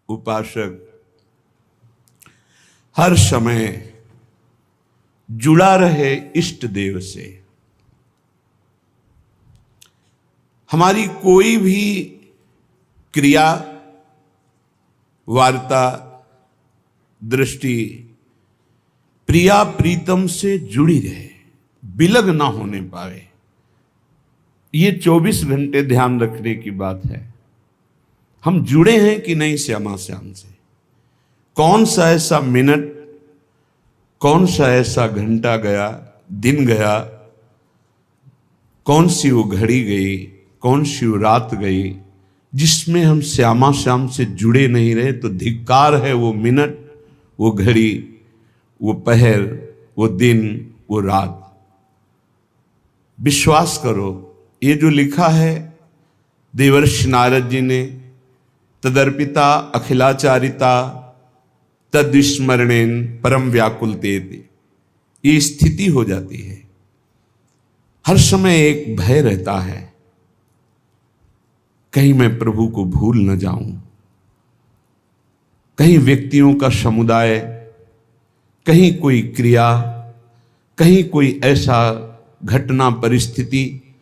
उपासक हर समय जुड़ा रहे इष्ट देव से। हमारी कोई भी क्रिया, वार्ता, दृष्टि प्रिया प्रीतम से जुड़ी रहे, विलग ना होने पाए। ये 24 घंटे ध्यान रखने की बात है। हम जुड़े हैं कि नहीं श्यामा श्याम से। कौन सा ऐसा मिनट, कौन सा ऐसा घंटा गया, दिन गया, कौन सी वो घड़ी गई, कौन सी वो रात गई जिसमें हम श्यामा श्याम से जुड़े नहीं रहे। तो धिक्कार है वो मिनट, वो घड़ी, वो पहर, वो दिन, वो रात। विश्वास करो, ये जो लिखा है देवर्षि नारद जी ने, तदर्पिता अखिलाचारिता तद्विस्मरणेन परम व्याकुलतेति, ये स्थिति हो जाती है। हर समय एक भय रहता है, कहीं मैं प्रभु को भूल न जाऊं, कहीं व्यक्तियों का समुदाय, कहीं कोई क्रिया, कहीं कोई ऐसा घटना परिस्थिति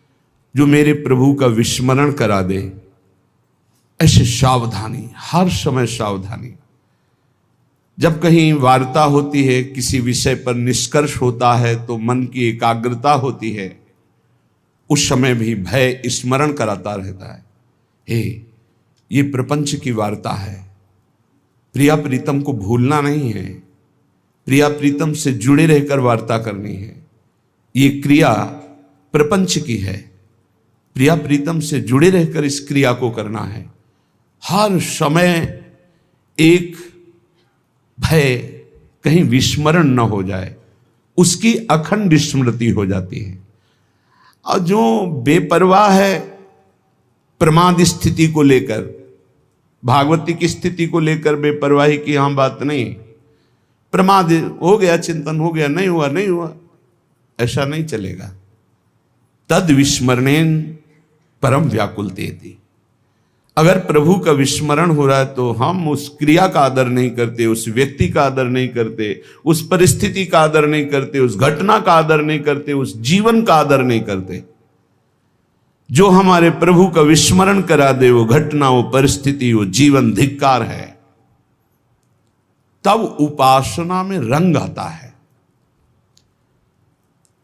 जो मेरे प्रभु का विस्मरण करा दे। ऐसे सावधानी, हर समय सावधानी। जब कहीं वार्ता होती है, किसी विषय पर निष्कर्ष होता है, तो मन की एकाग्रता होती है, उस समय भी भय स्मरण कराता रहता है। हे, ये प्रपंच की वार्ता है, प्रिया प्रीतम को भूलना नहीं है, प्रिया प्रीतम से जुड़े रहकर वार्ता करनी है। ये क्रिया प्रपंच की है, प्रिया प्रीतम से जुड़े रहकर इस क्रिया को करना है। हर समय एक भय, कहीं विस्मरण न हो जाए, उसकी अखंड स्मृति हो जाती है। और जो बेपरवाह है प्रमाद स्थिति को लेकर, भागवती की स्थिति को लेकर बेपरवाही की हम बात नहीं। प्रमाद हो गया, चिंतन हो गया, नहीं हुआ नहीं हुआ, ऐसा नहीं चलेगा। तद विस्मरणेन परम व्याकुलतेति। अगर प्रभु का विस्मरण हो रहा है तो हम उस क्रिया का आदर नहीं करते, उस व्यक्ति का आदर नहीं करते, उस परिस्थिति का आदर नहीं करते, उस घटना का आदर नहीं करते, उस जीवन का आदर नहीं करते। जो हमारे प्रभु का विस्मरण करा दे, वो घटना, वो परिस्थिति, वो जीवन धिक्कार है। तब उपासना में रंग आता है।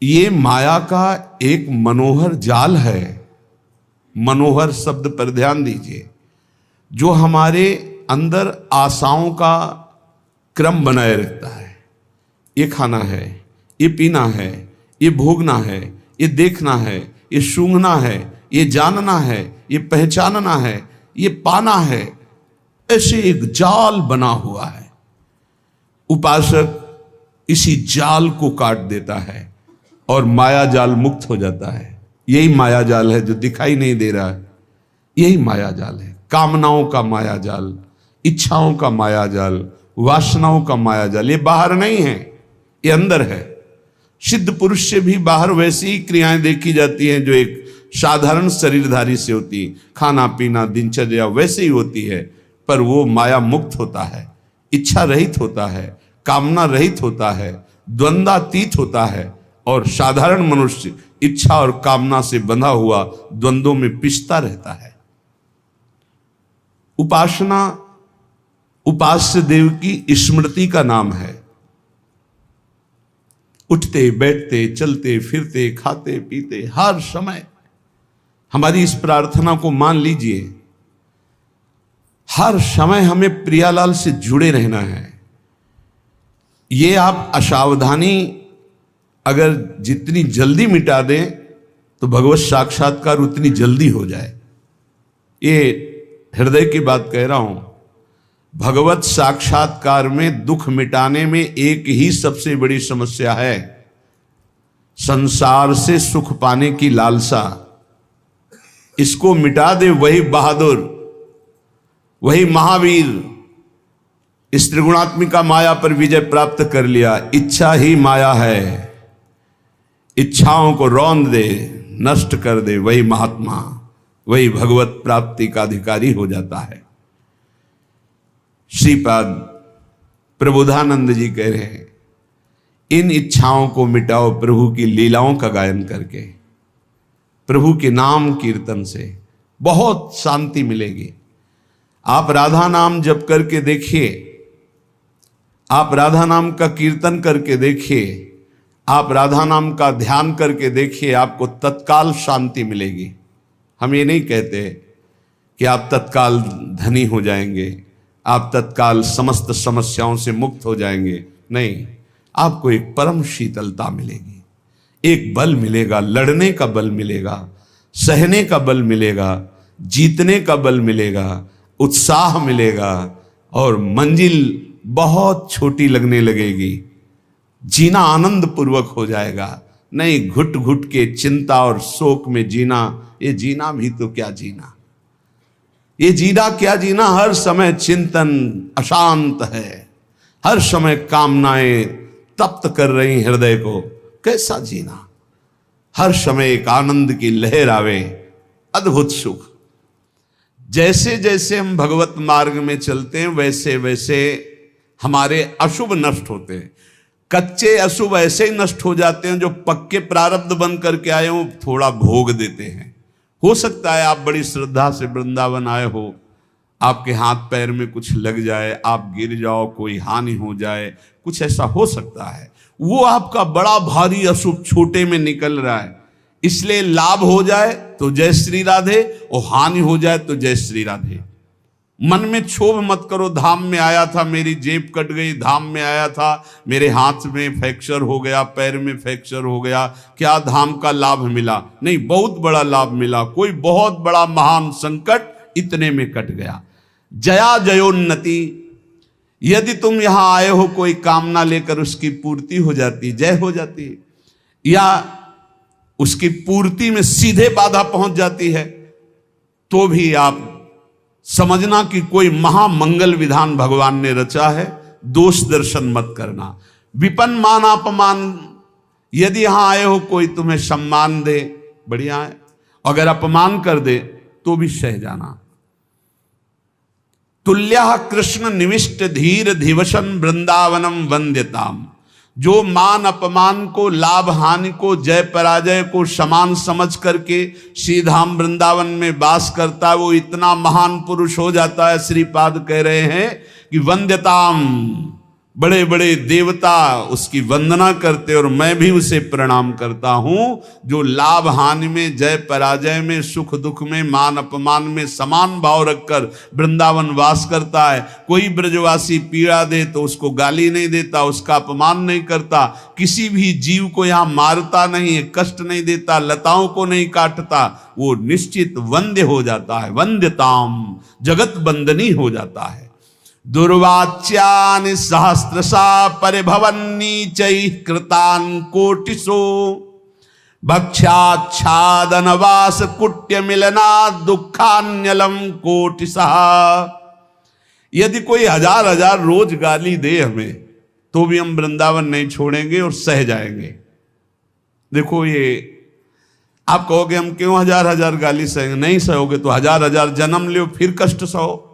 ये माया का एक मनोहर जाल है। मनोहर शब्द पर ध्यान दीजिए। जो हमारे अंदर आशाओं का क्रम बनाए रखता है। ये खाना है, ये पीना है, ये भोगना है, ये देखना है, ये सूंघना है, ये जानना है, ये पहचानना है, ये पाना है। ऐसे एक जाल बना हुआ है। उपासक इसी जाल को काट देता है और माया जाल मुक्त हो जाता है। यही माया जाल है जो दिखाई नहीं दे रहा है। यही माया जाल है। कामनाओं का माया जाल, इच्छाओं का माया जाल, वासनाओं का माया जाल। ये बाहर नहीं है, ये अंदर है। सिद्ध पुरुष से भी बाहर वैसी ही क्रियाएं देखी जाती हैं जो एक साधारण शरीरधारी से होती। खाना पीना दिनचर्या वैसे ही होती है, पर वो माया मुक्त होता है, इच्छा रहित होता है, कामना रहित होता है, द्वंद्वातीत होता है। और साधारण मनुष्य इच्छा और कामना से बंधा हुआ द्वंद्वों में पिसता रहता है। उपासना उपास्य देव की स्मृति का नाम है। उठते बैठते चलते फिरते खाते पीते हर समय हमारी इस प्रार्थना को मान लीजिए। हर समय हमें प्रियालाल से जुड़े रहना है। ये आप असावधानी अगर जितनी जल्दी मिटा दें तो भगवत साक्षात्कार उतनी जल्दी हो जाए। ये हृदय की बात कह रहा हूं। भगवत साक्षात्कार में दुख मिटाने में एक ही सबसे बड़ी समस्या है, संसार से सुख पाने की लालसा। इसको मिटा दे वही बहादुर, वही महावीर। इस त्रिगुणात्मिका माया पर विजय प्राप्त कर लिया। इच्छा ही माया है, इच्छाओं को रौंद दे, नष्ट कर दे, वही महात्मा, वही भगवत प्राप्ति का अधिकारी हो जाता है। श्रीपाद प्रबोधानंद जी कह रहे हैं, इन इच्छाओं को मिटाओ प्रभु की लीलाओं का गायन करके, प्रभु के नाम कीर्तन से बहुत शांति मिलेगी। आप राधा नाम जप करके देखिए, आप राधा नाम का कीर्तन करके देखिए, आप राधा नाम का ध्यान करके देखिए, आपको तत्काल शांति मिलेगी। हम ये नहीं कहते कि आप तत्काल धनी हो जाएंगे, आप तत्काल समस्त समस्याओं से मुक्त हो जाएंगे, नहीं, आपको एक परम शीतलता मिलेगी, एक बल मिलेगा, लड़ने का बल मिलेगा, सहने का बल मिलेगा, जीतने का बल मिलेगा, उत्साह मिलेगा और मंजिल बहुत छोटी लगने लगेगी। जीना आनंद पूर्वक हो जाएगा। नहीं घुट घुट के चिंता और शोक में जीना, ये जीना भी तो क्या जीना, ये जीना क्या जीना। हर समय चिंतन अशांत है, हर समय कामनाएं तप्त कर रही हृदय को, कैसा जीना। हर समय एक आनंद की लहर आवे, अद्भुत सुख। जैसे जैसे हम भगवत मार्ग में चलते हैं वैसे वैसे हमारे अशुभ नष्ट होते हैं। कच्चे अशुभ ऐसे ही नष्ट हो जाते हैं, जो पक्के प्रारब्ध बन करके आए हो थोड़ा भोग देते हैं। हो सकता है आप बड़ी श्रद्धा से वृंदावन आए हो, आपके हाथ पैर में कुछ लग जाए, आप गिर जाओ, कोई हानि हो जाए, कुछ ऐसा हो सकता है। वो आपका बड़ा भारी अशुभ छोटे में निकल रहा है, इसलिए लाभ हो जाए तो जय श्री राधे और हानि हो जाए तो जय श्री राधे। मन में क्षोभ मत करो, धाम में आया था मेरी जेब कट गई, धाम में आया था मेरे हाथ में फ्रैक्चर हो गया, पैर में फ्रैक्चर हो गया, क्या धाम का लाभ मिला? नहीं, बहुत बड़ा लाभ मिला। कोई बहुत बड़ा महान संकट इतने में कट गया। जया जयोन्नति, यदि तुम यहां आए हो कोई कामना लेकर, उसकी पूर्ति हो जाती, जय हो जाती, या उसकी पूर्ति में सीधे बाधा पहुंच जाती है, तो भी आप समझना कि कोई महामंगल विधान भगवान ने रचा है। दोष दर्शन मत करना। विपन मान अपमान, यदि यहां आए हो कोई तुम्हें सम्मान दे, बढ़िया है, अगर अपमान कर दे तो भी सह जाना। तुल्यः कृष्ण निविष्ट धीर धिवसन वृंदावनम वंद्यताम, जो मान अपमान को, लाभ हानि को, जय पराजय को समान समझ करके श्रीधाम वृंदावन में वास करता है, वो इतना महान पुरुष हो जाता है। श्रीपाद कह रहे हैं कि वंद्यताम, बड़े बड़े देवता उसकी वंदना करते और मैं भी उसे प्रणाम करता हूं, जो लाभ हानि में, जय पराजय में, सुख दुख में, मान अपमान में समान भाव रखकर वृंदावन वास करता है। कोई ब्रजवासी पीड़ा दे तो उसको गाली नहीं देता, उसका अपमान नहीं करता, किसी भी जीव को यहां मारता नहीं, कष्ट नहीं देता, लताओं को नहीं काटता, वो निश्चित वंद्य हो जाता है। वंद्यताम, जगत बंदनी हो जाता है। दुर्वाच्यानि सहस्रशा परिभवन्नीचैः कृतान् कोटिशो, भक्ष्याच्छादनवास कुट्य मिलना दुखान्यलम कोटिशः। यदि कोई हजार हजार रोज गाली दे हमें, तो भी हम वृंदावन नहीं छोड़ेंगे और सह जाएंगे। देखो, ये आप कहोगे हम क्यों हजार हजार गाली सहेंगे? नहीं सहोगे तो हजार हजार जन्म लो फिर कष्ट सहो।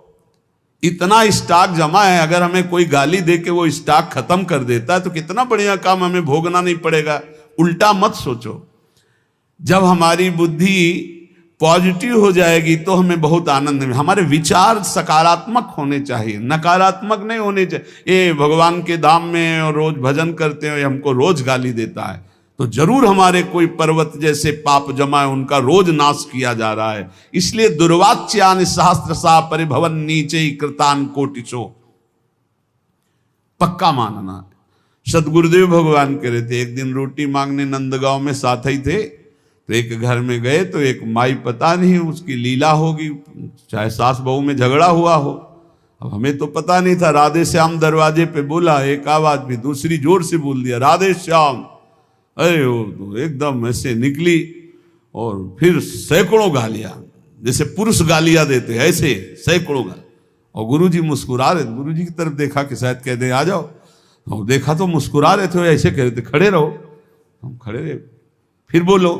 इतना स्टॉक जमा है, अगर हमें कोई गाली दे के वो स्टॉक खत्म कर देता है तो कितना बढ़िया काम, हमें भोगना नहीं पड़ेगा। उल्टा मत सोचो। जब हमारी बुद्धि पॉजिटिव हो जाएगी तो हमें बहुत आनंद में, हमारे विचार सकारात्मक होने चाहिए, नकारात्मक नहीं होने चाहिए। ये भगवान के धाम में और रोज भजन करते हैं, हमको रोज गाली देता है, तो जरूर हमारे कोई पर्वत जैसे पाप जमा है, उनका रोज नाश किया जा रहा है। इसलिए दुर्वाच्यानि सहस्रशा परिभवन नीचे कृतान कोटिशो, पक्का मानना। सदगुरुदेव भगवान कह रहे थे, एक दिन रोटी मांगने नंदगांव में साथ ही थे, तो एक घर में गए तो एक माई, पता नहीं उसकी लीला होगी, चाहे सास बहू में झगड़ा हुआ हो, अब हमें तो पता नहीं था। राधे श्याम दरवाजे पे बोला, एक आवाज भी दूसरी जोर से बोल दिया, राधे श्याम। अरे वो तो एकदम ऐसे निकली और फिर सैकड़ों गालियां, जैसे पुरुष गालियां देते ऐसे सैकड़ों गालियां। और गुरुजी मुस्कुरा रहे, गुरुजी की तरफ देखा कि शायद कह दे आ जाओ, तो देखा तो मुस्कुरा रहे थे, ऐसे कह रहे थे खड़े रहो, हम खड़े रहे। फिर बोलो,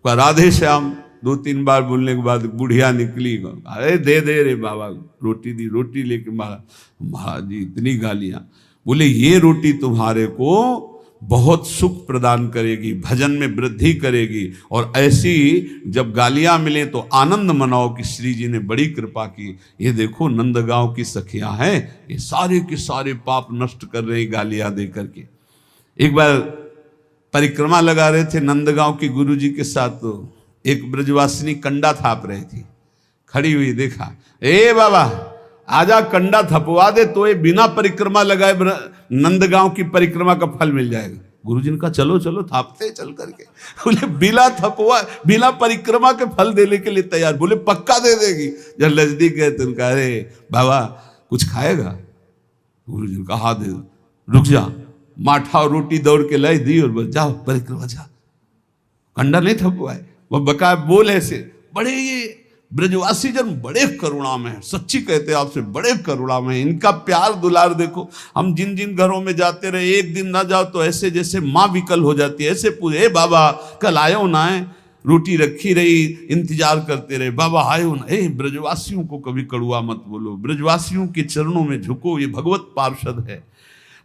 राधे श्याम, 2-3 बार बोलने के बाद बुढ़िया निकली, अरे दे दे रे बाबा, रोटी दी, रोटी लेके महाराज जी इतनी गालियां। बोले ये रोटी तुम्हारे को बहुत सुख प्रदान करेगी, भजन में वृद्धि करेगी, और ऐसी जब गालियां मिले तो आनंद मनाओ कि श्री जी ने बड़ी कृपा की। ये देखो नंदगांव की सखियां हैं, ये सारे के सारे पाप नष्ट कर रही गालियां दे करके। एक बार परिक्रमा लगा रहे थे नंदगांव के गुरु जी के साथ, तो एक ब्रजवासिनी कंडा थाप रही थी, खड़ी हुई, देखा, ए बाबा आजा कंडा थपवा दे तो ये बिना परिक्रमा लगाए नंदगांव की परिक्रमा का फल मिल जाएगा। गुरुजी ने कहा चलो चलो थापते चल करके। बोले बिना परिक्रमा के फल देने के लिए तैयार। बोले पक्का दे देगी। जब नजदीक गए तो उनका, अरे बाबा कुछ खाएगा? गुरुजी ने कहा हाँ दे, रुक जा, माठा और रोटी दौड़ के लाई दी और बस जाओ परिक्रमा जा। कंडा नहीं थपवाए, वो बका बोल ऐसे। बड़े ये ब्रजवासी जन बड़े करुणा में, सच्ची कहते हैं आपसे, बड़े करुणा में। इनका प्यार दुलार देखो। हम जिन जिन घरों में जाते रहे, एक दिन ना जाओ तो ऐसे जैसे माँ विकल हो जाती है, ऐसे पूछे बाबा कल आयो ना है, रोटी रखी रही, इंतजार करते रहे, बाबा आयो ना। ब्रजवासियों को कभी कड़ुआ मत बोलो, ब्रजवासियों के चरणों में झुको, ये भगवत पार्षद है।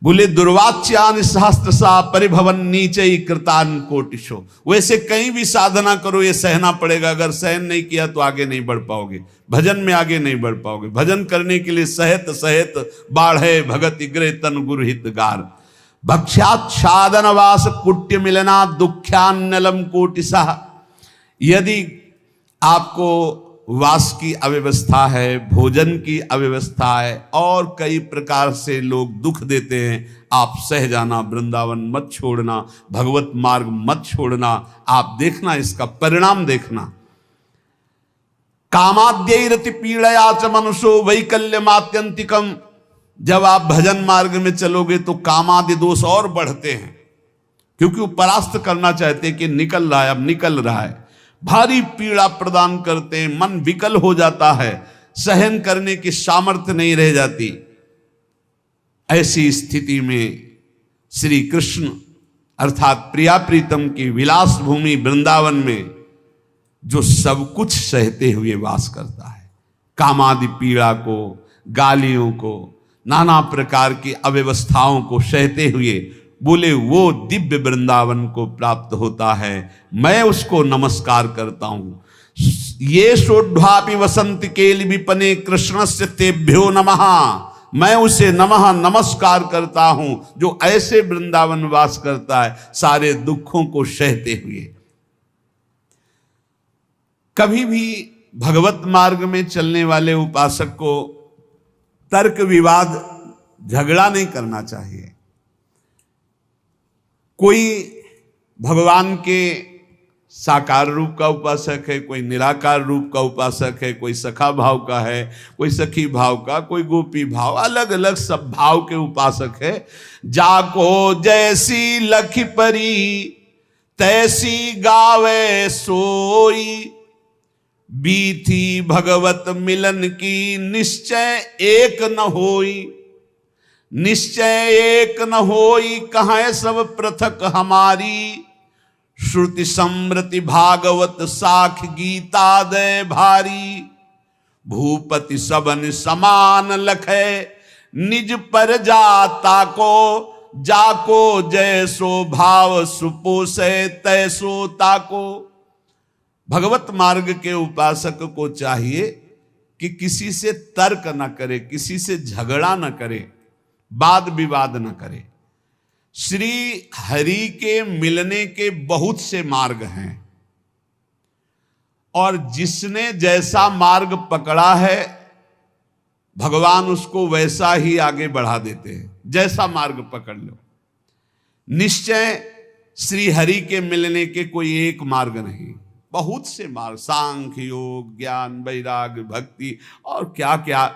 बोले दुर्वाच्यान सहस्त्रसा परिभवन नीचे कृतान कोटिशो। वैसे कहीं भी साधना करो ये सहना पड़ेगा, अगर सहन नहीं किया तो आगे नहीं बढ़ पाओगे, भजन में आगे नहीं बढ़ पाओगे। भजन करने के लिए सहित सहित बाढ़े भगत इग्रे तन गुरुहित गार। भक्ष्याच्छादन वास कुट्य मिलना दुख्यान्नलम कोटिसा। यदि आपको वास की अव्यवस्था है, भोजन की अव्यवस्था है, और कई प्रकार से लोग दुख देते हैं, आप सह जाना, वृंदावन मत छोड़ना, भगवत मार्ग मत छोड़ना। आप देखना, इसका परिणाम देखना। कामाद्यैरति पीड़या च मनुष्यो वैकल्यमात्यंतिकम। जब आप भजन मार्ग में चलोगे तो कामादि दोष और बढ़ते हैं, क्योंकि वो परास्त करना चाहते हैं कि निकल रहा है, अब निकल रहा है। भारी पीड़ा प्रदान करते हैं, मन विकल हो जाता है, सहन करने की सामर्थ्य नहीं रह जाती। ऐसी स्थिति में श्री कृष्ण अर्थात प्रिया प्रीतम की विलास भूमि वृंदावन में जो सब कुछ सहते हुए वास करता है, कामादि पीड़ा को, गालियों को, नाना प्रकार की अव्यवस्थाओं को सहते हुए, बोले वो दिव्य वृंदावन को प्राप्त होता है। मैं उसको नमस्कार करता हूं। ये सोढ़ापि वसंत केल विपने कृष्णस्य तेभ्यो नमः। मैं उसे नमः नमस्कार करता हूं जो ऐसे वृंदावन वास करता है, सारे दुखों को सहते हुए। कभी भी भगवत मार्ग में चलने वाले उपासक को तर्क विवाद झगड़ा नहीं करना चाहिए। कोई भगवान के साकार रूप का उपासक है, कोई निराकार रूप का उपासक है, कोई सखा भाव का है, कोई सखी भाव का, कोई गोपी भाव, अलग अलग सब भाव के उपासक है। जाको जैसी लखी परी तैसी गावे सोई। बीथी भगवत मिलन की निश्चय एक न होई। निश्चय एक न होई कहाँ सब पृथक हमारी। श्रुति समृति भागवत साख गीता दय भारी। भूपति सबन समान लखे निज पर जाता को। जाको जैसो भाव सुपोसे तैसो ताको। भगवत मार्ग के उपासक को चाहिए कि किसी से तर्क न करे, किसी से झगड़ा न करे, वाद विवाद न करे। श्री हरि के मिलने के बहुत से मार्ग हैं, और जिसने जैसा मार्ग पकड़ा है भगवान उसको वैसा ही आगे बढ़ा देते हैं। जैसा मार्ग पकड़ लो, निश्चय श्री हरि के मिलने के कोई एक मार्ग नहीं, बहुत से मार्ग, सांख्य योग, ज्ञान, वैराग्य, भक्ति और क्या क्या।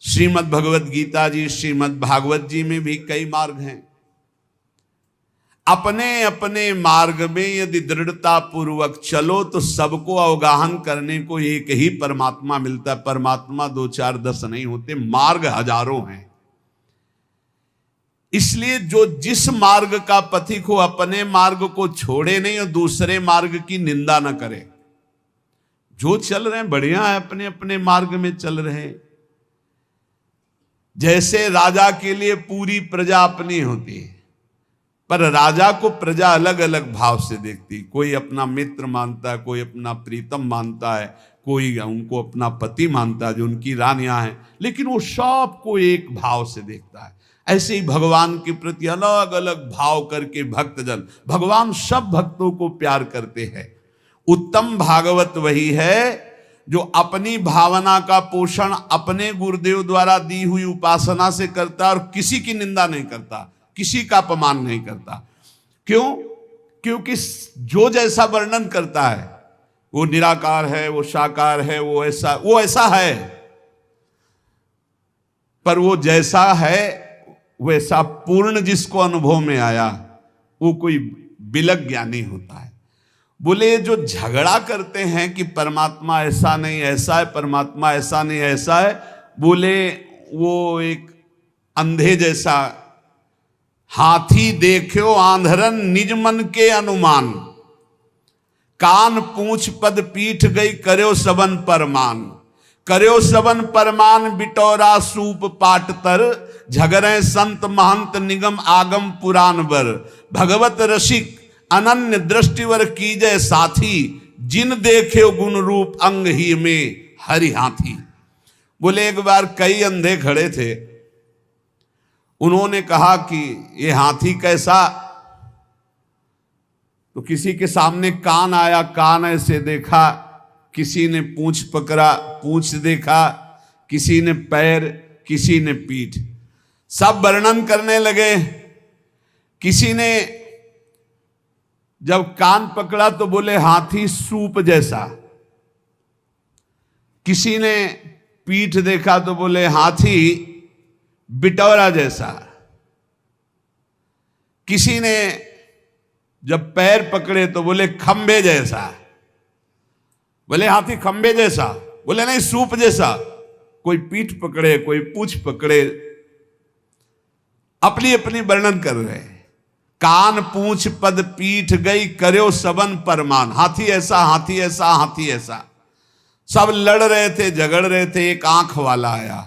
श्रीमद् भगवत गीता जी, श्रीमद् भागवत जी में भी कई मार्ग हैं। अपने अपने मार्ग में यदि दृढ़ता पूर्वक चलो तो सबको अवगाहन करने को एक ही परमात्मा मिलता है। परमात्मा 2 4 10 नहीं होते, मार्ग हजारों हैं। इसलिए जो जिस मार्ग का पथिक हो अपने मार्ग को छोड़े नहीं और दूसरे मार्ग की निंदा न करे। जो चल रहे हैं बढ़िया है, अपने अपने मार्ग में चल रहे हैं। जैसे राजा के लिए पूरी प्रजा अपनी होती है, पर राजा को प्रजा अलग अलग भाव से देखती। कोई अपना मित्र मानता है, कोई अपना प्रीतम मानता है, कोई उनको अपना पति मानता है जो उनकी रानियां हैं, लेकिन वो सबको एक भाव से देखता है। ऐसे ही भगवान के प्रति अलग अलग भाव करके भक्तजन, भगवान सब भक्तों को प्यार करते हैं। उत्तम भागवत वही है जो अपनी भावना का पोषण अपने गुरुदेव द्वारा दी हुई उपासना से करता है और किसी की निंदा नहीं करता, किसी का अपमान नहीं करता। क्यों? क्योंकि जो जैसा वर्णन करता है, वो निराकार है, वो साकार है, वो ऐसा है, पर वो जैसा है वैसा पूर्ण जिसको अनुभव में आया वो कोई बिलक ज्ञानी होता है। बोले जो झगड़ा करते हैं कि परमात्मा ऐसा नहीं ऐसा है, परमात्मा ऐसा नहीं ऐसा है, बोले वो एक अंधे जैसा। हाथी देखो आंधरन निज मन के अनुमान, कान पूंछ पद पीठ गई कर्यो सबन परमान। कर्यो सबन परमान बिटौरा सूप पाट तर, झगरे संत महंत निगम आगम पुराण बर। भगवत रसिक अनन्य दृष्टिवर कीजय साथी, जिन देखे गुण रूप अंग ही में हरि हाथी। बोले एक बार कई अंधे खड़े थे, उन्होंने कहा कि ये हाथी कैसा? तो किसी के सामने कान आया, कान ऐसे देखा, किसी ने पूंछ पकड़ा, पूंछ देखा, किसी ने पैर, किसी ने पीठ, सब वर्णन करने लगे। किसी ने जब कान पकड़ा तो बोले हाथी सूप जैसा, किसी ने पीठ देखा तो बोले हाथी बिटौरा जैसा, किसी ने जब पैर पकड़े तो बोले खंबे जैसा। बोले हाथी खंबे जैसा, बोले नहीं सूप जैसा। कोई पीठ पकड़े, कोई पूंछ पकड़े, अपनी अपनी वर्णन कर रहे हैं। कान पूंछ पद पीठ गई कर्यो सबन परमान। हाथी ऐसा, हाथी ऐसा, हाथी ऐसा, सब लड़ रहे थे, झगड़ रहे थे। एक आंख वाला आया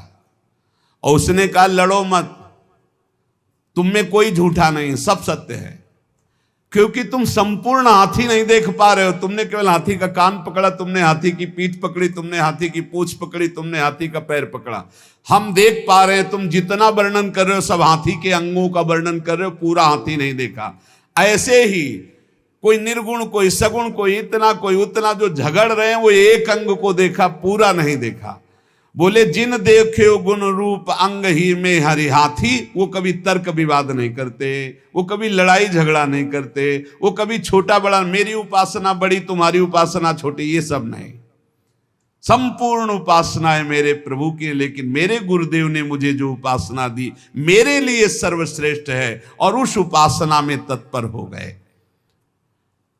और उसने कहा लड़ो मत, तुम में कोई झूठा नहीं, सब सत्य है, क्योंकि तुम संपूर्ण हाथी नहीं देख पा रहे हो। तुमने केवल हाथी का कान पकड़ा, तुमने हाथी की पीठ पकड़ी, तुमने हाथी की पूंछ पकड़ी, तुमने हाथी का पैर पकड़ा। हम देख पा रहे हैं, तुम जितना वर्णन कर रहे हो सब हाथी के अंगों का वर्णन कर रहे हो, पूरा हाथी नहीं देखा। ऐसे ही कोई निर्गुण, कोई सगुण, कोई इतना, कोई उतना, जो झगड़ रहे हैं वो एक अंग को देखा, पूरा नहीं देखा। बोले जिन देखे गुण रूप अंग ही में हरि हाथी, वो कभी तर्क विवाद नहीं करते, वो कभी लड़ाई झगड़ा नहीं करते, वो कभी छोटा बड़ा, मेरी उपासना बड़ी तुम्हारी उपासना छोटी, ये सब नहीं। संपूर्ण उपासना है मेरे प्रभु की, लेकिन मेरे गुरुदेव ने मुझे जो उपासना दी मेरे लिए सर्वश्रेष्ठ है, और उस उपासना में तत्पर हो गए।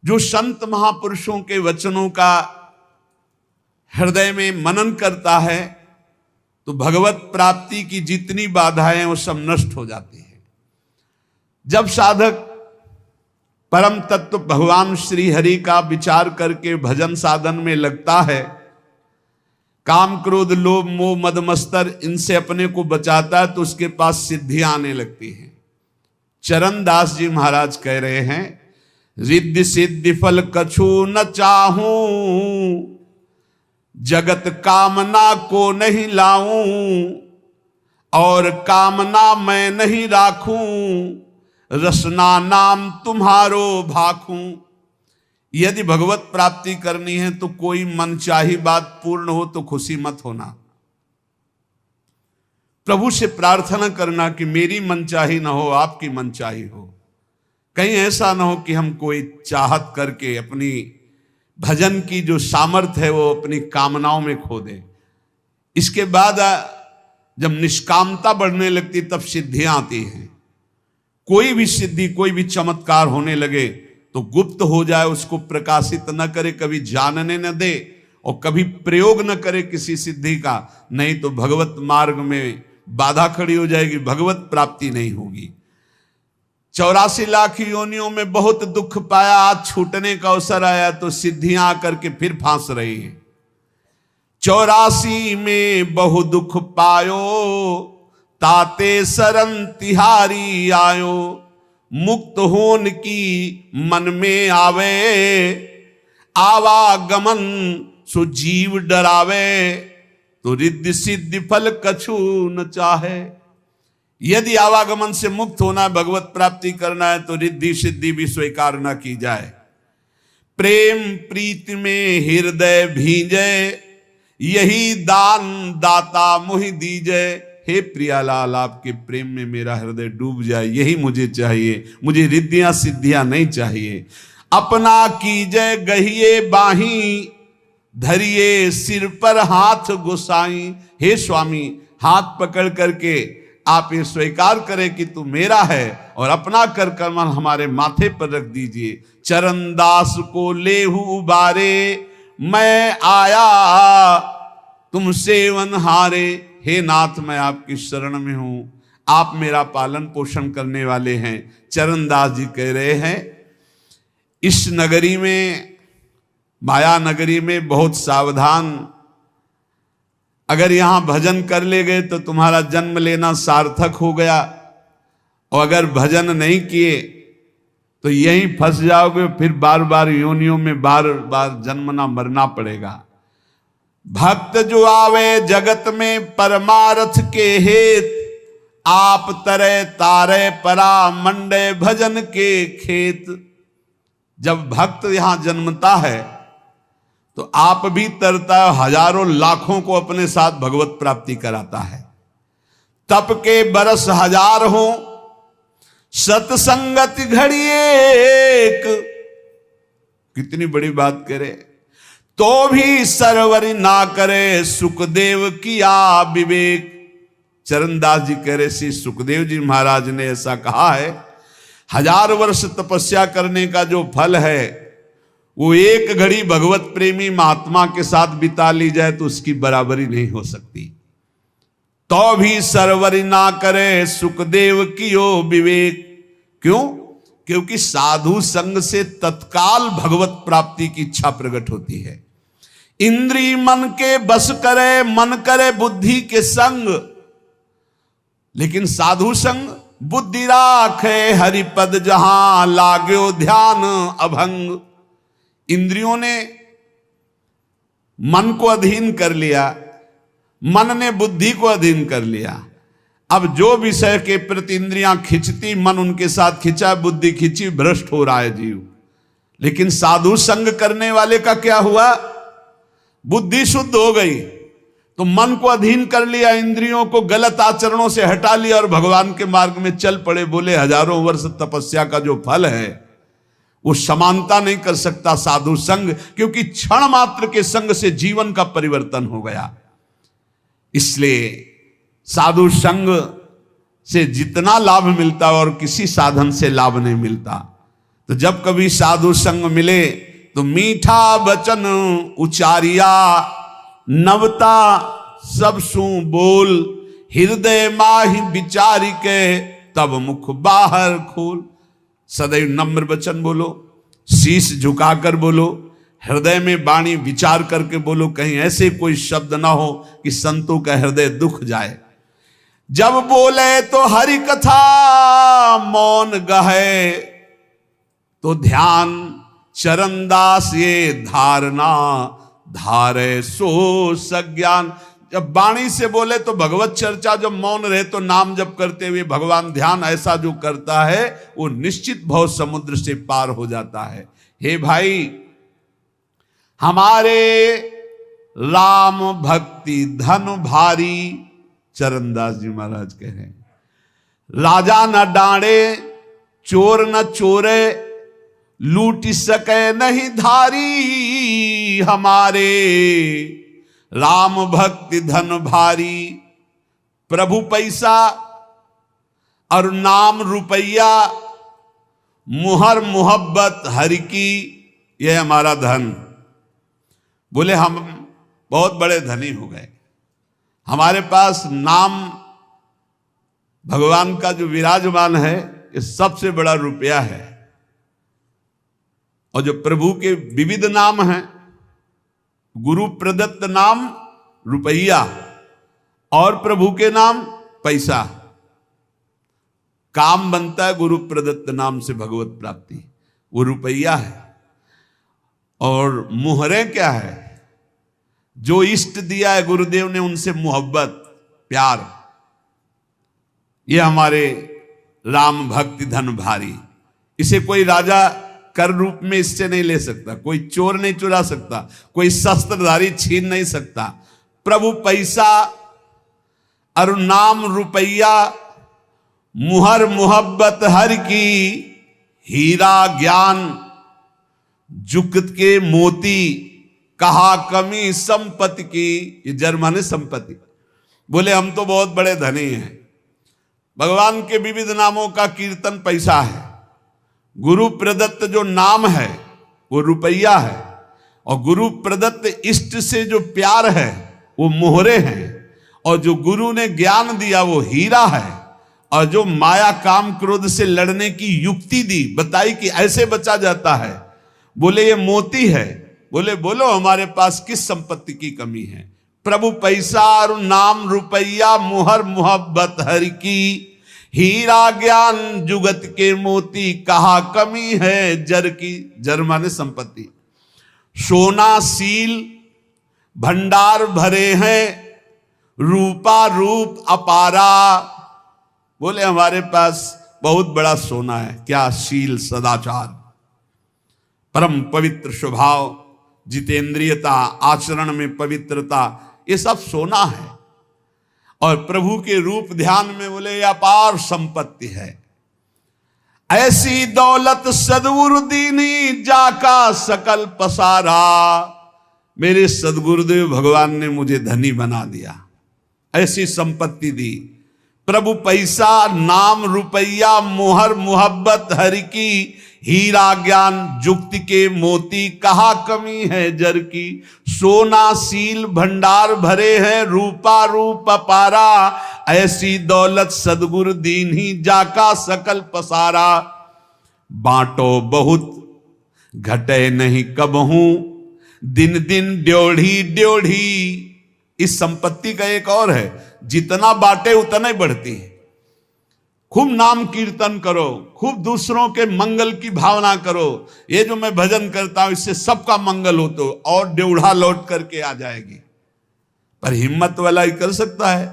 जो संत महापुरुषों के वचनों का हृदय में मनन करता है तो भगवत प्राप्ति की जितनी बाधाएं वो सब नष्ट हो जाती है। जब साधक परम तत्व भगवान श्री हरि का विचार करके भजन साधन में लगता है, काम क्रोध लोभ मोह मद मत्सर इनसे अपने को बचाता है, तो उसके पास सिद्धियां आने लगती हैं। चरण दास जी महाराज कह रहे हैं, रिद्धि सिद्धि फल कछु न चाहूं, जगत कामना को नहीं लाऊं, और कामना मैं नहीं राखूं, रसना नाम तुम्हारो भाखूं। यदि भगवत प्राप्ति करनी है तो कोई मनचाही बात पूर्ण हो तो खुशी मत होना। प्रभु से प्रार्थना करना कि मेरी मनचाही ना हो, आपकी मनचाही हो। कहीं ऐसा ना हो कि हम कोई चाहत करके अपनी भजन की जो सामर्थ्य है वो अपनी कामनाओं में खो दे। इसके बाद जब निष्कामता बढ़ने लगती तब सिद्धियां आती हैं। कोई भी सिद्धि, कोई भी चमत्कार होने लगे तो गुप्त हो जाए, उसको प्रकाशित न करे, कभी जानने न दे और कभी प्रयोग न करे किसी सिद्धि का, नहीं तो भगवत मार्ग में बाधा खड़ी हो जाएगी, भगवत प्राप्ति नहीं होगी। 84 लाख योनियों में बहुत दुख पाया, आज छूटने का अवसर आया तो सिद्धियां आकर के फिर फांस रही हैं। 84 में बहु दुख पायो, ताते शरण तिहारी आयो। मुक्त होन की मन में आवे, आवागमन सो जीव डरावे। तो रिद्धि सिद्धि फल कछु न चाहे। यदि आवागमन से मुक्त होना है, भगवत प्राप्ति करना है, तो रिद्धि सिद्धि भी स्वीकार न की जाए। प्रेम प्रीति में हृदय भींजे, यही दान दाता मुहि दीजे। हे प्रियालाल, आपके प्रेम में मेरा हृदय डूब जाए, यही मुझे चाहिए। मुझे रिद्धियां सिद्धियां नहीं चाहिए। अपना कीजे गहिए बाही, धरिए सिर पर हाथ गोसाई। हे स्वामी, हाथ पकड़ करके आप ये स्वीकार करें कि तू मेरा है और अपना कर कमल हमारे माथे पर रख दीजिए। चरणदास को लेहू उबारे, मैं आया तुम सेवन हारे। हे नाथ, मैं आपकी शरण में हूं, आप मेरा पालन पोषण करने वाले हैं। चरणदास जी कह रहे हैं, इस नगरी में, माया नगरी में बहुत सावधान। अगर यहां भजन कर ले गए तो तुम्हारा जन्म लेना सार्थक हो गया, और अगर भजन नहीं किए तो यहीं फंस जाओगे, फिर बार बार योनियों में बार बार जन्मना मरना पड़ेगा। भक्त जो आवे जगत में परमार्थ के हेत, आप तरे तारे परा मंडे भजन के खेत। जब भक्त यहां जन्मता है तो आप भी तरता है, हजारों लाखों को अपने साथ भगवत प्राप्ति कराता है। तप के बरस हजार हो, सत्संगति घड़ी एक। कितनी बड़ी बात करे, तो भी सरवरी ना करे, सुखदेव किया विवेक। चरणदास जी कह रहे, श्री सुखदेव जी महाराज ने ऐसा कहा है, 1000 वर्ष तपस्या करने का जो फल है, वो एक घड़ी भगवत प्रेमी महात्मा के साथ बिता ली जाए तो उसकी बराबरी नहीं हो सकती। तो भी सरवरी ना करे, सुखदेव कियो विवेक। क्यों? क्योंकि साधु संग से तत्काल भगवत प्राप्ति की इच्छा प्रकट होती है। इंद्री मन के बस करे, मन करे बुद्धि के संग। लेकिन साधु संग बुद्धि राखे, हरिपद जहां लाग्यो ध्यान अभंग। इंद्रियों ने मन को अधीन कर लिया, मन ने बुद्धि को अधीन कर लिया। अब जो विषय के प्रति इंद्रियां खिंचती, मन उनके साथ खिंचा, बुद्धि खिंची, भ्रष्ट हो रहा है जीव। लेकिन साधु संग करने वाले का क्या हुआ? बुद्धि शुद्ध हो गई, तो मन को अधीन कर लिया, इंद्रियों को गलत आचरणों से हटा लिया और भगवान के मार्ग में चल पड़े। बोले 1000 वर्ष तपस्या का जो फल है वो समानता नहीं कर सकता साधु संग, क्योंकि क्षण मात्र के संग से जीवन का परिवर्तन हो गया। इसलिए साधु संग से जितना लाभ मिलता और किसी साधन से लाभ नहीं मिलता। तो जब कभी साधु संग मिले तो मीठा वचन उचारिया, नवता सब सु बोल। हृदय माहि विचारी के, तब मुख बाहर खोल। सदैव नम्र वचन बोलो, शीश झुकाकर बोलो, हृदय में वाणी विचार करके बोलो। कहीं ऐसे कोई शब्द ना हो कि संतों का हृदय दुख जाए। जब बोले तो हरि कथा, मौन गहे तो ध्यान। चरणदास ये धारणा, धारे सो सज्ञान। जब वाणी से बोले तो भगवत चर्चा, जब मौन रहे तो नाम जप करते हुए भगवान ध्यान, ऐसा जो करता है वो निश्चित भव समुद्र से पार हो जाता है। हे भाई, हमारे राम भक्ति धन भारी। चरणदास जी महाराज कह रहे हैं, राजा न डांडे, चोर न चोरे, लूट सके नहीं धारी। हमारे राम भक्ति धन भारी। प्रभु पैसा और नाम रुपया, मुहर मोहब्बत हरि की, यह हमारा धन। बोले हम बहुत बड़े धनी हो गए, हमारे पास नाम भगवान का जो विराजमान है ये सबसे बड़ा रुपया है। और जो प्रभु के विविध नाम हैं, गुरु प्रदत्त नाम रुपया और प्रभु के नाम पैसा। काम बनता है गुरु प्रदत्त नाम से भगवत प्राप्ति, वो रुपया है। और मुहरें क्या है? जो इष्ट दिया है गुरुदेव ने उनसे मोहब्बत, प्यार। ये हमारे राम भक्ति धन भारी। इसे कोई राजा कर रूप में इससे नहीं ले सकता, कोई चोर नहीं चुरा सकता, कोई शस्त्रधारी छीन नहीं सकता। प्रभु पैसा और नाम रुपया, मुहर मोहब्बत हर की, हीरा ज्ञान जुगत के मोती, कहा कमी संपत्ति की। ये जर्मन है संपत्ति। बोले हम तो बहुत बड़े धनी हैं। भगवान के विविध नामों का कीर्तन पैसा है। गुरु प्रदत्त जो नाम है वो रुपया है, और गुरु प्रदत्त इष्ट से जो प्यार है वो मोहरे हैं, और जो गुरु ने ज्ञान दिया वो हीरा है, और जो माया काम क्रोध से लड़ने की युक्ति दी, बताई कि ऐसे बचा जाता है, बोले ये मोती है। बोले बोलो हमारे पास किस संपत्ति की कमी है? प्रभु पैसा और नाम रुपया, मुहर मोहब्बत हर की, हीरा ज्ञान जुगत के मोती, कहा कमी है जर की। जर माने संपत्ति। सोना सील भंडार भरे हैं, रूपा रूप अपारा। बोले हमारे पास बहुत बड़ा सोना है। क्या? शील, सदाचार, परम पवित्र स्वभाव, जितेंद्रियता, आचरण में पवित्रता, ये सब सोना है। और प्रभु के रूप ध्यान में बोले अपार संपत्ति है। ऐसी दौलत सदगुरु दीनी, जाका सकल पसारा। मेरे सदगुरुदेव भगवान ने मुझे धनी बना दिया, ऐसी संपत्ति दी। प्रभु पैसा नाम रुपया, मोहर मोहब्बत हर की, हीरा ज्ञान जुक्ति के मोती, कहा कमी है जर की। सोना सील भंडार भरे हैं, रूपा रूप अपारा। ऐसी दौलत सदगुरु दीन्ही, जाका सकल पसारा। बांटो बहुत घटे नहीं कबहू, दिन दिन ड्योढ़ी ड्योढ़ी। इस संपत्ति का एक और है, जितना बांटे उतना ही बढ़ती है। खूब नाम कीर्तन करो, खूब दूसरों के मंगल की भावना करो। ये जो मैं भजन करता हूं इससे सबका मंगल हो, तो और ड्योढ़ा लौट करके आ जाएगी। पर हिम्मत वाला ही कर सकता है,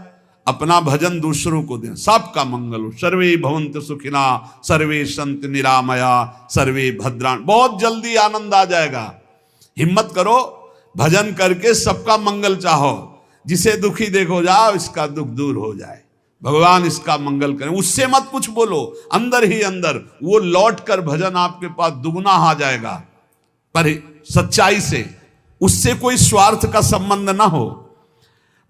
अपना भजन दूसरों को दे, सबका मंगल हो। सर्वे भवन्तु सुखिना, सर्वे सन्तु निरामया, सर्वे भद्राणि। बहुत जल्दी आनंद आ जाएगा। हिम्मत करो, भजन करके सबका मंगल चाहो। जिसे दुखी देखो, जाओ इसका दुख दूर हो जाए, भगवान इसका मंगल करें। उससे मत कुछ बोलो, अंदर ही अंदर वो लौट कर भजन आपके पास दुगना आ जाएगा, पर सच्चाई से। उससे कोई स्वार्थ का संबंध ना हो।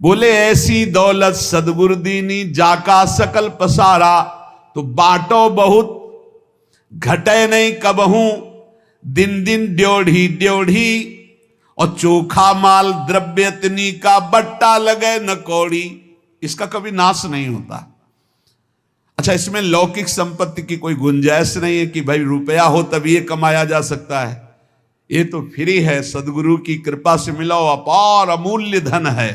बोले ऐसी दौलत सदगुरु दीनी, जाका सकल पसारा। तो बांटो बहुत घटे नहीं कबहू, दिन दिन ड्योढ़ी ड्योढ़ी। और चोखा माल द्रव्यतनी का, बट्टा लगे न कौड़ी। इसका कभी नाश नहीं होता। अच्छा, इसमें लौकिक संपत्ति की कोई गुंजाइश नहीं है कि भाई रुपया हो तभी ये कमाया जा सकता है। ये तो फ्री है, सदगुरु की कृपा से मिला हुआ अपार अमूल्य धन है।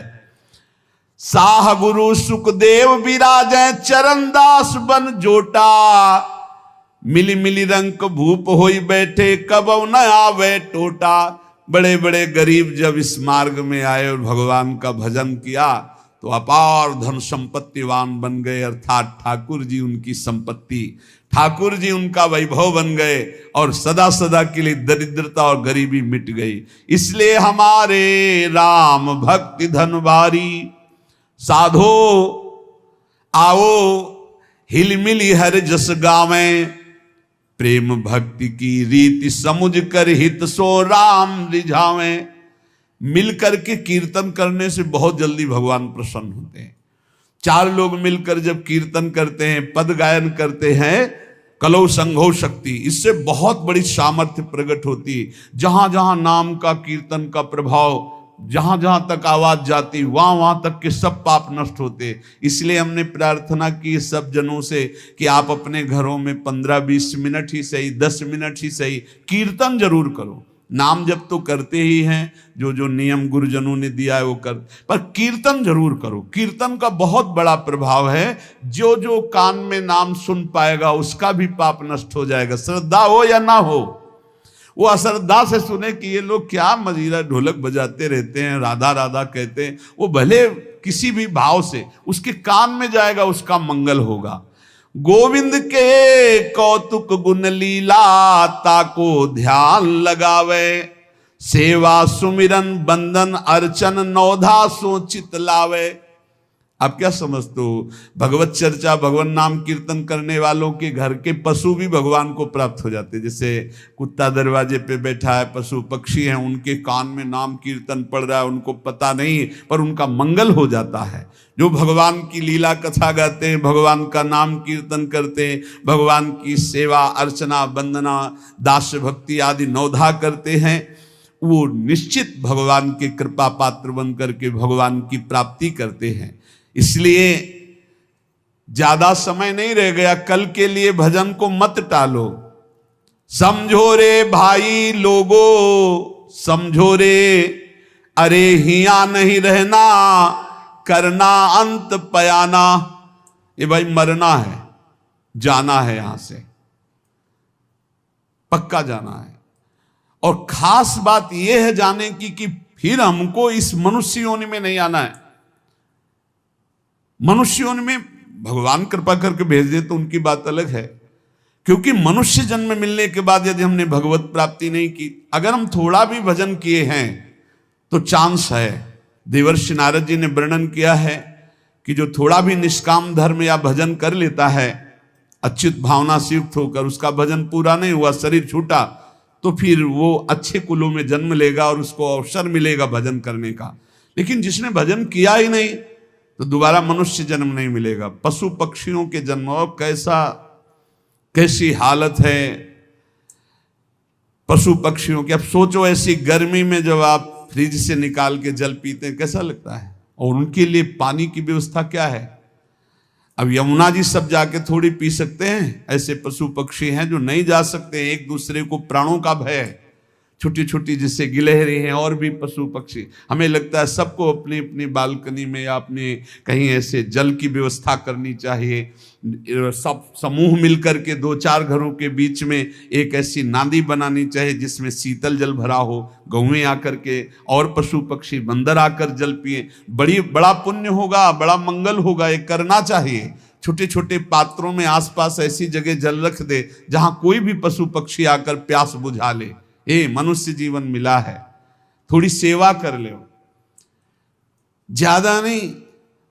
साह गुरु सुखदेव विराजे, चरणदास बन जोटा। मिली मिली रंग भूप होई बैठे, कबौ न आवे टोटा। बड़े बड़े गरीब जब इस मार्ग में आए और भगवान का भजन किया तो अपार धन संपत्तिवान बन गए। अर्थात ठाकुर जी उनकी संपत्ति, ठाकुर जी उनका वैभव बन गए, और सदा सदा के लिए दरिद्रता और गरीबी मिट गई। इसलिए हमारे राम भक्ति धन भारी। साधो आओ हिलमिली हर जस गावें, प्रेम भक्ति की रीति समुझ कर हित सो राम रिझावें। मिलकर के कीर्तन करने से बहुत जल्दी भगवान प्रसन्न होते हैं। चार लोग मिलकर जब कीर्तन करते हैं, पद गायन करते हैं, कलौ संघो शक्ति, इससे बहुत बड़ी सामर्थ्य प्रकट होती है। जहां जहां नाम का कीर्तन का प्रभाव जहां जहां तक आवाज जाती वहां वहां तक के सब पाप नष्ट होते। इसलिए हमने प्रार्थना की सब जनों से कि आप अपने घरों में 15-20 मिनट ही सही, 10 मिनट ही सही, कीर्तन जरूर करो। नाम जप तो करते ही हैं, जो जो नियम गुरुजनों ने दिया है वो कर, पर कीर्तन जरूर करो। कीर्तन का बहुत बड़ा प्रभाव है। जो जो कान में नाम सुन पाएगा उसका भी पाप नष्ट हो जाएगा, श्रद्धा हो या ना हो। वो अश्रद्धा से सुने कि ये लोग क्या मजीरा ढोलक बजाते रहते हैं, राधा राधा कहते हैं, वो भले किसी भी भाव से उसके कान में जाएगा, उसका मंगल होगा। गोविंद के कौतुक गुण लीला ताको ध्यान लगावे, सेवा सुमिरन बंदन अर्चन नौधा सो चित लावे। आप क्या समझते हो, भगवत चर्चा भगवान नाम कीर्तन करने वालों के घर के पशु भी भगवान को प्राप्त हो जाते। जैसे कुत्ता दरवाजे पे बैठा है, पशु पक्षी हैं, उनके कान में नाम कीर्तन पड़ रहा है, उनको पता नहीं, पर उनका मंगल हो जाता है। जो भगवान की लीला कथा गाते हैं, भगवान का नाम कीर्तन करते हैं, भगवान की सेवा अर्चना वंदना दास भक्ति आदि नौधा करते हैं, वो निश्चित भगवान के कृपा पात्र बन करके भगवान की प्राप्ति करते हैं। इसलिए ज्यादा समय नहीं रह गया, कल के लिए भजन को मत टालो। समझो रे भाई लोगो समझो रे, अरे हिया नहीं रहना करना अंत पयाना। ये भाई मरना है, जाना है, यहां से पक्का जाना है। और खास बात यह है जाने की कि फिर हमको इस मनुष्य योनि में नहीं आना है। मनुष्य योनि में भगवान कृपा करके भेज दे तो उनकी बात अलग है, क्योंकि मनुष्य जन्म मिलने के बाद यदि हमने भगवत प्राप्ति नहीं की, अगर हम थोड़ा भी भजन किए हैं तो चांस है। देवर्षि नारद जी ने वर्णन किया है कि जो थोड़ा भी निष्काम धर्म या भजन कर लेता है, अच्युत भावना से युक्त होकर, उसका भजन पूरा नहीं हुआ, शरीर छूटा, तो फिर वो अच्छे कुलों में जन्म लेगा और उसको अवसर मिलेगा भजन करने का। लेकिन जिसने भजन किया ही नहीं तो दोबारा मनुष्य जन्म नहीं मिलेगा, पशु पक्षियों के जन्म। और कैसी हालत है पशु पक्षियों की। अब सोचो ऐसी गर्मी में जब आप फ्रिज से निकाल के जल पीते हैं कैसा लगता है, और उनके लिए पानी की व्यवस्था क्या है। अब यमुना जी सब जाके थोड़ी पी सकते हैं, ऐसे पशु पक्षी हैं जो नहीं जा सकते। एक दूसरे को प्राणों का भय है, छोटी छोटी जिससे गिलहरी हैं और भी पशु पक्षी। हमें लगता है सबको अपनी अपनी बालकनी में या अपने कहीं ऐसे जल की व्यवस्था करनी चाहिए। सब समूह मिलकर के 2-4 घरों के बीच में एक ऐसी नांदी बनानी चाहिए जिसमें शीतल जल भरा हो, गौएं आकर के और पशु पक्षी बंदर आकर जल पिए। बड़ा पुण्य होगा, बड़ा मंगल होगा, ये करना चाहिए। छोटे छोटे पात्रों में आसपास ऐसी जगह जल रख दे जहां कोई भी पशु पक्षी आकर प्यास बुझा ले। मनुष्य जीवन मिला है, थोड़ी सेवा कर ले, ज्यादा नहीं,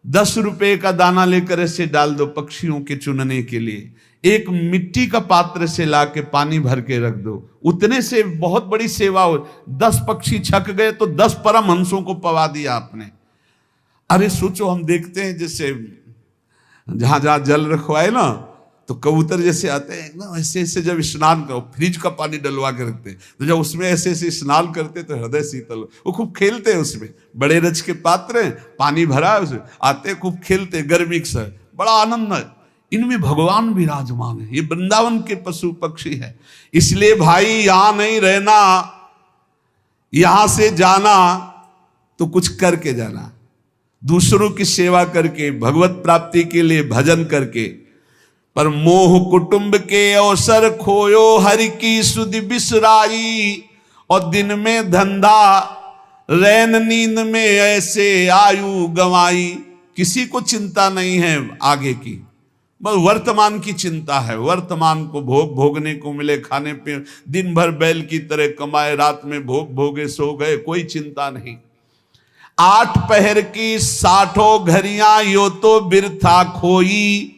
10 रुपए का दाना लेकर ऐसे डाल दो पक्षियों के चुनने के लिए। एक मिट्टी का पात्र से लाके पानी भर के रख दो, उतने से बहुत बड़ी सेवा हो। 10 पक्षी छक गए तो 10 परमहंसों को पवा दिया आपने। अरे सोचो, हम देखते हैं जैसे जहां जहां जल रखवाए ना, तो कबूतर जैसे आते हैं ना, ऐसे ऐसे जब स्नान करो, फ्रिज का पानी डलवा के रखते हैं, तो जब उसमें ऐसे ऐसे स्नान करते तो हृदय शीतल। वो खूब खेलते हैं उसमें, बड़े रच के पात्र हैं, पानी भरा है उसमें, आते खूब खेलते, गर्मी से बड़ा आनंद है। इनमें भगवान विराजमान है, ये वृंदावन के पशु पक्षी है। इसलिए भाई यहां नहीं रहना, यहां से जाना तो कुछ करके जाना, दूसरों की सेवा करके, भगवत प्राप्ति के लिए भजन करके। पर मोह कुटुंब के अवसर खोयो, हरि की सुधि बिसराई, और दिन में धंधा रैन नींद में ऐसे आयु गंवाई। किसी को चिंता नहीं है आगे की, बस वर्तमान की चिंता है। वर्तमान को भोगने को मिले, खाने पे दिन भर बैल की तरह कमाए, रात में भोगे सो गए, कोई चिंता नहीं। 8 पहर की 60 घड़ियां यो तो बिरथा खोई,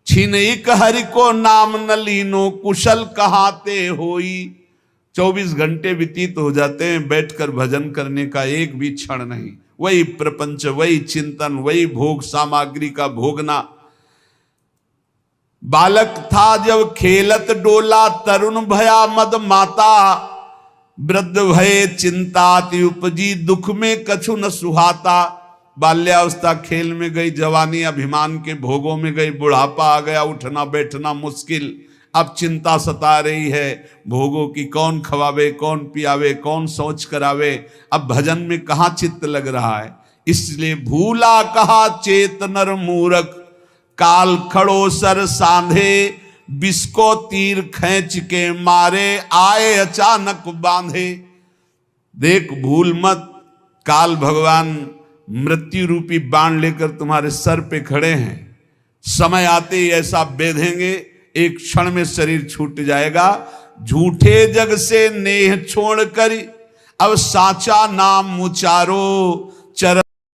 छिन एक हरि को नाम न लीनो कुशल कहाते होई। 24 घंटे व्यतीत हो जाते हैं बैठकर भजन करने का एक भी क्षण नहीं। वही प्रपंच, वही चिंतन, वही भोग सामग्री का भोगना। बालक था जब खेलत डोला, तरुण भया मद माता, वृद्ध भये चिंताति उपजी, दुख में कछु न सुहाता। बाल्यावस्था खेल में गई, जवानी अभिमान के भोगों में गई, बुढ़ापा आ गया, उठना बैठना मुश्किल। अब चिंता सता रही है भोगों की, कौन खवावे, कौन पियावे, कौन शौच करावे। अब भजन में कहाँ चित्त लग रहा है। इसलिए भूला कहा चेत नर मूरख, काल खड़ो सर सांधे, बिस्को तीर खींच के मारे, आए अचानक बांधे। देख भूल मत, काल भगवान मृत्यु रूपी बाण लेकर तुम्हारे सर पे खड़े हैं। समय आते ही ऐसा बेधेंगे, एक क्षण में शरीर छूट जाएगा। झूठे जग से नेह छोड़ कर अब साचा नाम उचारो, चरण